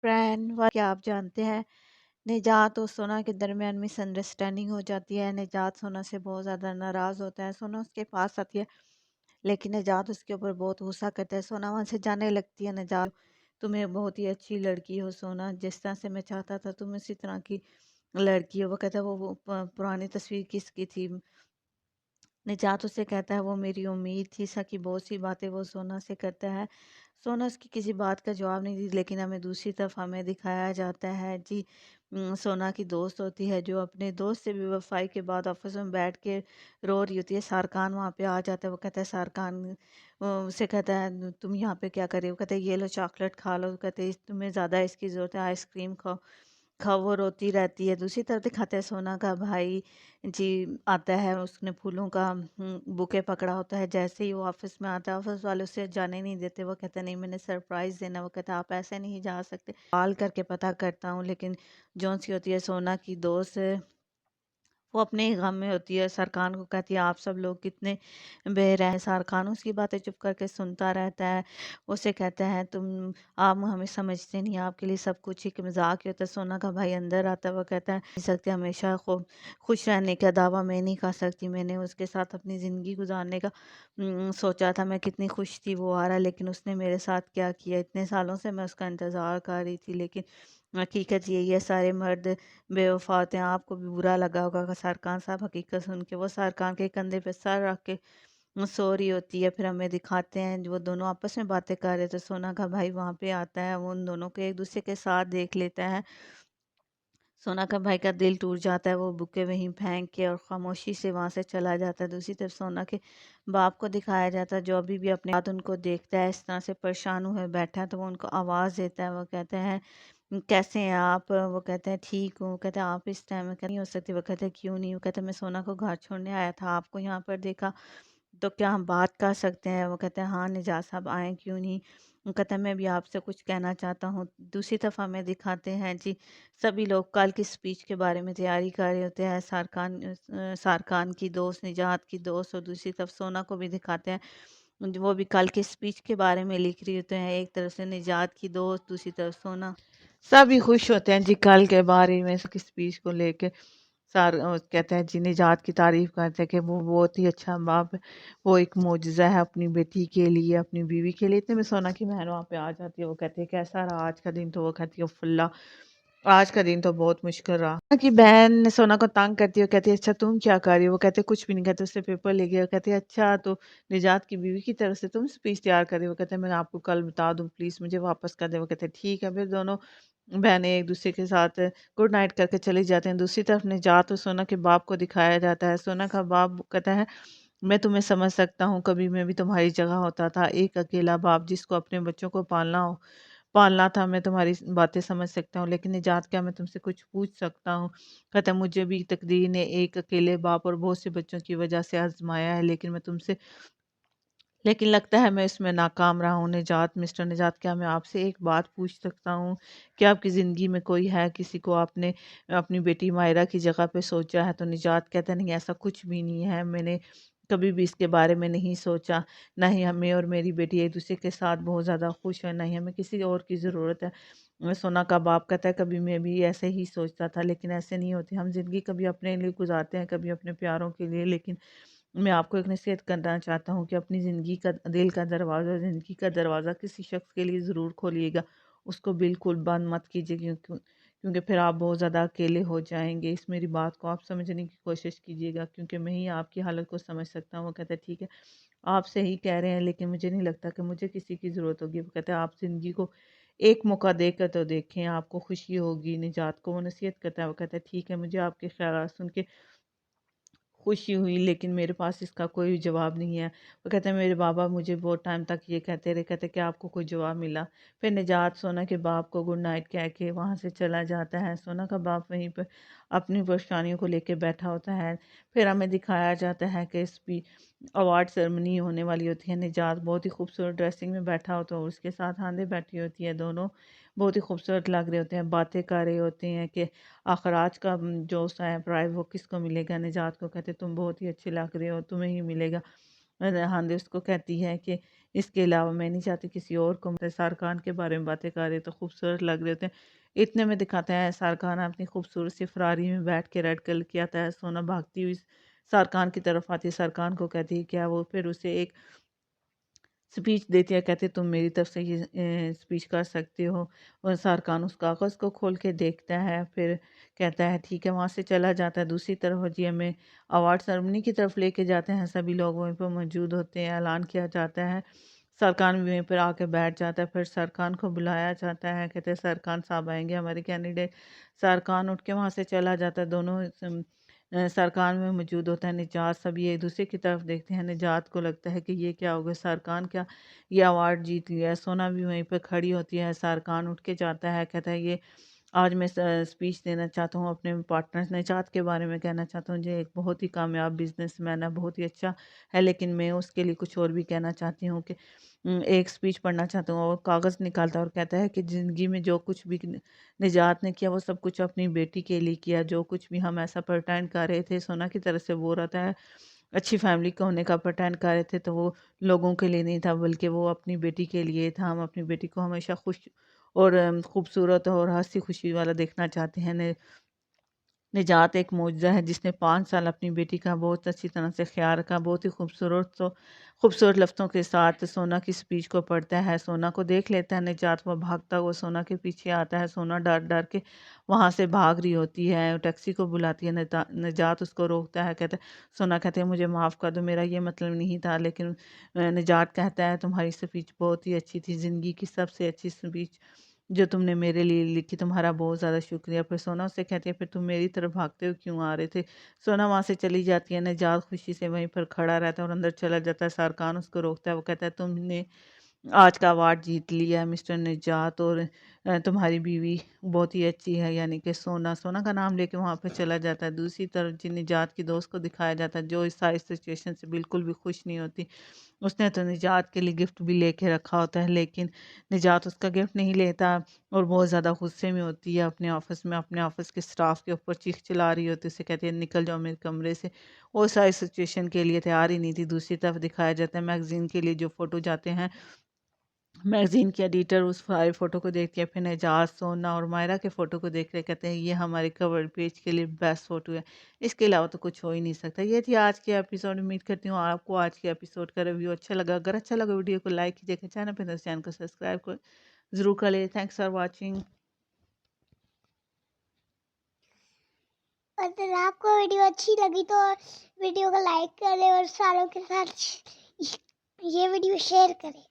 Friend کیا آپ جانتے ہیں نجات اور سونا کے درمیان مس انڈرسٹینڈنگ ہو جاتی ہے۔ نجات سونا سے بہت زیادہ ناراض ہوتا ہے، سونا اس کے پاس آتی ہے لیکن نجات اس کے اوپر بہت غصہ کرتا ہے۔ سونا وہاں سے جانے لگتی ہے، نجات تمہیں بہت ہی اچھی لڑکی ہو سونا، جس طرح سے میں چاہتا تھا تم اسی طرح کی لڑکی ہو۔ وہ کہتا ہے وہ پرانی تصویر کس کی تھی؟ نجات اسے کہتا ہے وہ میری امید تھی، سکی بہت سی باتیں وہ سونا سے کرتا ہے۔ سونا اس کی کسی بات کا جواب نہیں دی، لیکن ہمیں دوسری طرف ہمیں دکھایا جاتا ہے جی سونا کی دوست ہوتی ہے جو اپنے دوست سے بے وفائی کے بعد آفس میں بیٹھ کے رو رہی ہوتی ہے۔ سارکان وہاں پہ آ جاتا ہے، وہ کہتا ہے سارکان اسے کہتا ہے تم یہاں پہ کیا کر رہے ہو؟ کہتے ہیں یہ لو چاکلیٹ کھا لو، کہتے ہیں تمہیں زیادہ اس کی ضرورت ہے، آئس کریم کھاؤ کھاؤ۔ وہ روتی رہتی ہے۔ دوسری طرف دکھاتے ہیں سونا کا بھائی جی آتا ہے، اس نے پھولوں کا بوکے پکڑا ہوتا ہے، جیسے ہی وہ آفس میں آتا ہے آفس والے اسے جانے نہیں دیتے۔ وہ کہتا ہے نہیں میں نے سرپرائز دینا، وہ کہتا ہے آپ ایسے نہیں جا سکتے، کال کر کے پتہ کرتا ہوں۔ لیکن جون سی ہوتی ہے سونا کی دوست، وہ اپنے ہی غم میں ہوتی ہے، سارکان کو کہتی ہے آپ سب لوگ کتنے بے رحم ہیں۔ سارکان اس کی باتیں چپ کر کے سنتا رہتا ہے، اسے کہتا ہے تم آپ ہمیں سمجھتے نہیں، آپ کے لیے سب کچھ ایک مذاق ہی ہوتا ہے۔ سونا کا بھائی اندر آتا ہے، وہ کہتا ہے نہیں سکتے، ہمیشہ خوش رہنے کا دعویٰ میں نہیں کر سکتی، میں نے اس کے ساتھ اپنی زندگی گزارنے کا سوچا تھا، میں کتنی خوش تھی وہ آ رہا، لیکن اس نے میرے ساتھ کیا کیا؟ اتنے سالوں سے میں اس کا انتظار کر رہی تھی، لیکن حقیقت یہی ہے سارے مرد بے وفا ہوتے ہیں۔ آپ کو بھی برا لگا ہوگا کہ سارکان صاحب حقیقت سن کے وہ سارکان کے کندھے پہ سر رکھ کے سو رہی ہوتی ہے۔ پھر ہمیں دکھاتے ہیں وہ دونوں آپس میں باتیں کر رہے تھے، سونا کا بھائی وہاں پہ آتا ہے، وہ ان دونوں کو ایک دوسرے کے ساتھ دیکھ لیتا ہے۔ سونا کا بھائی کا دل ٹوٹ جاتا ہے، وہ بکے وہیں پھینک کے اور خاموشی سے وہاں سے چلا جاتا ہے۔ دوسری طرف سونا کے باپ کو دکھایا جاتا ہے جو ابھی بھی اپنے ہاتھ ان کو دیکھتا ہے اس طرح سے پریشان ہوئے بیٹھا ہے، تو وہ ان کو آواز دیتا ہے، وہ کہتے ہیں کیسے ہیں آپ؟ وہ کہتے ہیں ٹھیک ہوں۔ کہتے ہیں آپ اس ٹائم میں نہیں ہو سکتی؟ وہ کہتے ہیں کیوں نہیں؟ وہ کہتے ہیں میں سونا کو گھر چھوڑنے آیا تھا، آپ کو یہاں پر دیکھا تو کیا ہم بات کر سکتے ہیں؟ وہ کہتے ہیں ہاں نجات صاحب آئیں، کیوں نہیں؟ وہ کہتا ہے میں بھی آپ سے کچھ کہنا چاہتا ہوں۔ دوسری طرف ہمیں دکھاتے ہیں جی سبھی لوگ کل کی سپیچ کے بارے میں تیاری کر رہے ہوتے ہیں، سارکان کی دوست، نجات کی دوست، اور دوسری طرف سونا کو بھی دکھاتے ہیں وہ بھی کل کی سپیچ کے بارے میں لکھ رہی ہوتے ہیں، ایک طرف سے نجات کی دوست، دوسری طرف سونا، سبھی خوش ہوتے ہیں جی کل کے بارے میں اس کی سپیچ کو لے کے۔ کہتے ہیں جی نجات کی تعریف کرتے ہیں کہ وہ بہت ہی اچھا باپ ہے، وہ ایک معجزہ ہے اپنی بیٹی کے لیے، اپنی بیوی کے لیے۔ اتنے میں سونا کی بہن وہاں پہ آ جاتی ہے، وہ کہتی ہے کیسا رہا آج کا دن؟ تو وہ کہتی ہے فلا آج کا دن تو بہت مشکل رہا۔ سونا کی بہن سونا کو تنگ کرتی ہے، کہتی ہے اچھا تم کیا کر رہی ہو؟ وہ کہتے کچھ بھی نہیں، کہتے اس سے پیپر لے گیا، کہتے ہیں اچھا تو نجات کی بیوی کی طرف سے تم سپیچ تیار کر رہی ہو؟ وہ کہتے ہیں میں آپ کو کل بتا دوں، پلیز مجھے واپس کر دیں۔ وہ کہتے ہیں ٹھیک ہے، پھر دونوں بہنیں ایک دوسرے کے ساتھ گڈ نائٹ کر کے چلی جاتے ہیں۔ دوسری طرف نجات اور سونا کے باپ کو دکھایا جاتا ہے، سونا کا باپ کہتا ہے میں تمہیں سمجھ سکتا ہوں، کبھی میں بھی تمہاری جگہ ہوتا تھا، ایک اکیلا باپ جس کو اپنے بچوں کو پالنا تھا، میں تمہاری باتیں سمجھ سکتا ہوں، لیکن نجات کیا میں تم سے کچھ پوچھ سکتا ہوں؟ کہتا ہے مجھے بھی تقدیر نے ایک اکیلے باپ اور بہت سے بچوں کی وجہ سے آزمایا ہے، لیکن لگتا ہے میں اس میں ناکام رہا ہوں۔ نجات مسٹر نجات کیا میں آپ سے ایک بات پوچھ سکتا ہوں؟ کیا آپ کی زندگی میں کوئی ہے کسی کو آپ نے اپنی بیٹی مائرہ کی جگہ پہ سوچا ہے؟ تو نجات کہتا ہے نہیں ایسا کچھ بھی نہیں ہے، میں نے کبھی بھی اس کے بارے میں نہیں سوچا، نہ ہی ہمیں اور میری بیٹی ایک دوسرے کے ساتھ بہت زیادہ خوش ہیں، نہ ہی ہمیں کسی اور کی ضرورت ہے۔ سونا کا باپ کہتا ہے کبھی میں بھی ایسے ہی سوچتا تھا، لیکن ایسے نہیں ہوتے، ہم زندگی کبھی اپنے لیے گزارتے ہیں، کبھی اپنے پیاروں کے لیے، لیکن میں آپ کو ایک نصیحت کرنا چاہتا ہوں کہ اپنی زندگی کا دل کا دروازہ، زندگی کا دروازہ کسی شخص کے لیے ضرور کھولیے گا، اس کو بالکل بند مت کیجیے، کیونکہ پھر آپ بہت زیادہ اکیلے ہو جائیں گے۔ اس میری بات کو آپ سمجھنے کی کوشش کیجیے گا، کیونکہ میں ہی آپ کی حالت کو سمجھ سکتا ہوں۔ وہ کہتا ہے ٹھیک ہے آپ صحیح کہہ رہے ہیں، لیکن مجھے نہیں لگتا کہ مجھے کسی کی ضرورت ہوگی۔ وہ کہتا ہے آپ زندگی کو ایک موقع دے کر تو دیکھیں، آپ کو خوشی ہوگی۔ نجات کو وہ نصیحت کرتا ہے، وہ کہتا ہے ٹھیک ہے مجھے آپ کے خیالات سن کے خوشی ہوئی، لیکن میرے پاس اس کا کوئی جواب نہیں ہے۔ وہ کہتے ہیں میرے بابا مجھے بہت ٹائم تک یہ کہتے رہے، کہتے کہ آپ کو کوئی جواب ملا؟ پھر نجات سونا کے باپ کو گڈ نائٹ کہہ کے وہاں سے چلا جاتا ہے۔ سونا کا باپ وہیں پر اپنی پریشانیوں کو لے کے بیٹھا ہوتا ہے۔ پھر ہمیں دکھایا جاتا ہے کہ اس بھی اوارڈ سرمنی ہونے والی ہوتی ہے، نجات بہت ہی خوبصورت ڈریسنگ میں بیٹھا ہوتا ہے اور اس کے ساتھ ہاندے بیٹھی ہوتی ہے، دونوں بہت ہی خوبصورت لگ رہے ہوتے ہیں، باتیں کر رہے ہوتے ہیں کہ آخر آج کا جو پرائز وہ کس کو ملے گا؟ نجات کو کہتے تم بہت ہی اچھے لگ رہے ہو، تمہیں ہی ملے گا۔ ہاندے اس کو کہتی ہے کہ اس کے علاوہ میں نہیں چاہتی کسی اور کو سارکان کے بارے میں باتیں کر رہے تو خوبصورت لگ رہے ہوتے ہیں، اتنے میں دکھاتا ہے سارکان اپنی خوبصورت سی فراری میں بیٹھ کے ریڈ کلر کی آتا ہے، سونا بھاگتی ہوئی سارکان کی طرف آتی ہے، سارکان کو کہتی ہے کیا، وہ پھر اسے ایک سپیچ دیتی ہے، کہتے تم میری طرف سے یہ سپیچ کر سکتے ہو، اور سارکان اس کاغذ کو کھول کے دیکھتا ہے، پھر کہتا ہے ٹھیک ہے، وہاں سے چلا جاتا ہے۔ دوسری طرف جی ہمیں اوارڈ سرمنی کی طرف لے کے جاتے ہیں، سبھی لوگ وہیں پہ موجود ہوتے ہیں، اعلان کیا جاتا ہے، سارکان بھی وہیں پر آ کے بیٹھ جاتا ہے، پھر سارکان کو بلایا جاتا ہے، کہتے ہیں سارکان صاحب آئیں گے ہمارے کینڈیڈیٹ، سارکان اٹھ کے وہاں سے چلا جاتا ہے، دونوں سارکان میں موجود ہوتا ہے نجات، سبھی ایک دوسرے کی طرف دیکھتے ہیں، نجات کو لگتا ہے کہ یہ کیا ہوگا، سارکان کیا یہ ایوارڈ جیت لیا ہے، سونا بھی وہیں پہ کھڑی ہوتی ہے، سارکان اٹھ کے جاتا ہے، کہتا ہے یہ آج میں سپیچ دینا چاہتا ہوں اپنے پارٹنر نجات کے بارے میں کہنا چاہتا ہوں، جو ایک بہت ہی کامیاب بزنس مین ہے، بہت ہی اچھا ہے، لیکن میں اس کے لیے کچھ اور بھی کہنا چاہتی ہوں کہ ایک سپیچ پڑھنا چاہتا ہوں، اور کاغذ نکالتا ہے اور کہتا ہے کہ زندگی میں جو کچھ بھی نجات نے کیا وہ سب کچھ اپنی بیٹی کے لیے کیا، جو کچھ بھی ہم ایسا پرٹینڈ کر رہے تھے سونا کی طرف سے، وہ رہتا ہے اچھی فیملی کا ہونے کا پرٹینڈ کر رہے تھے، تو وہ لوگوں کے لیے نہیں تھا بلکہ وہ اپنی بیٹی کے لیے تھا، ہم اپنی بیٹی کو ہمیشہ خوش اور خوبصورت اور ہنسی خوشی والا دیکھنا چاہتے ہیں۔ نجات ایک معجزہ ہے جس نے 5 سال اپنی بیٹی کا بہت اچھی طرح سے خیال رکھا، بہت ہی خوبصورت لفظوں کے ساتھ سونا کی سپیچ کو پڑھتا ہے، سونا کو دیکھ لیتا ہے نجات، وہ بھاگتا وہ سونا کے پیچھے آتا ہے، سونا ڈر ڈر کے وہاں سے بھاگ رہی ہوتی ہے، ٹیکسی کو بلاتی ہے، نجات اس کو روکتا ہے، کہتا ہے سونا کہتے ہیں مجھے معاف کر دو، میرا یہ مطلب نہیں تھا، لیکن نجات کہتا ہے تمہاری سپیچ بہت ہی اچھی تھی، زندگی کی سب سے اچھی سپیچ جو تم نے میرے لیے لکھی، تمہارا بہت زیادہ شکریہ۔ پھر سونا اس سے کہتی ہے پھر تم میری طرف بھاگتے ہو کیوں آ رہے تھے؟ سونا وہاں سے چلی جاتی ہے، نجات خوشی سے وہیں پر کھڑا رہتا ہے اور اندر چلا جاتا ہے، سارکان اس کو روکتا ہے، وہ کہتا ہے تم نے آج کا ایوارڈ جیت لیا ہے مسٹر نجات، اور تمہاری بیوی بہت ہی اچھی ہے، یعنی کہ سونا کا نام لے کے وہاں پہ چلا جاتا ہے۔ دوسری طرف جن نجات کی دوست کو دکھایا جاتا ہے جو اس ساری سچویشن سے بالکل بھی خوش نہیں ہوتی، اس نے تو نجات کے لیے گفٹ بھی لے کے رکھا ہوتا ہے، لیکن نجات اس کا گفٹ نہیں لیتا اور بہت زیادہ غصے میں ہوتی ہے، اپنے آفس میں اپنے آفس کے سٹاف کے اوپر چیخ چلا رہی ہوتی ہے، اسے کہتی ہے نکل جاؤ میرے کمرے سے، وہ ساری سچویشن کے لیے تیار ہی نہیں تھی۔ دوسری طرف دکھایا جاتا ہے میگزین کے لیے جو فوٹو جاتے ہیں، میگزین کی ایڈیٹر اس سارے فوٹو کو دیکھ کے پھر نجات، سونا اور مائرہ کے فوٹو کو دیکھ رہے، کہتے ہیں یہ ہمارے کور پیج کے لیے بیسٹ فوٹو ہے، اس کے علاوہ تو کچھ ہو ہی نہیں سکتا۔ یہ تھی آج کے ایپیسوڈ، امید کرتی ہوں آپ کو آج کے ایپیسوڈ کا ریویو اچھا لگا، اگر اچھا لگا ویڈیو کو لائک کیجیے گا، چینل پہ چینل کو سبسکرائب کو ضرور کر لیں۔ Thanks for watching. اگر آپ کو ویڈیو اچھی لگی تو ویڈیو کو لائک کریں اور ساروں کے ساتھ یہ ویڈیو شیئر کریں۔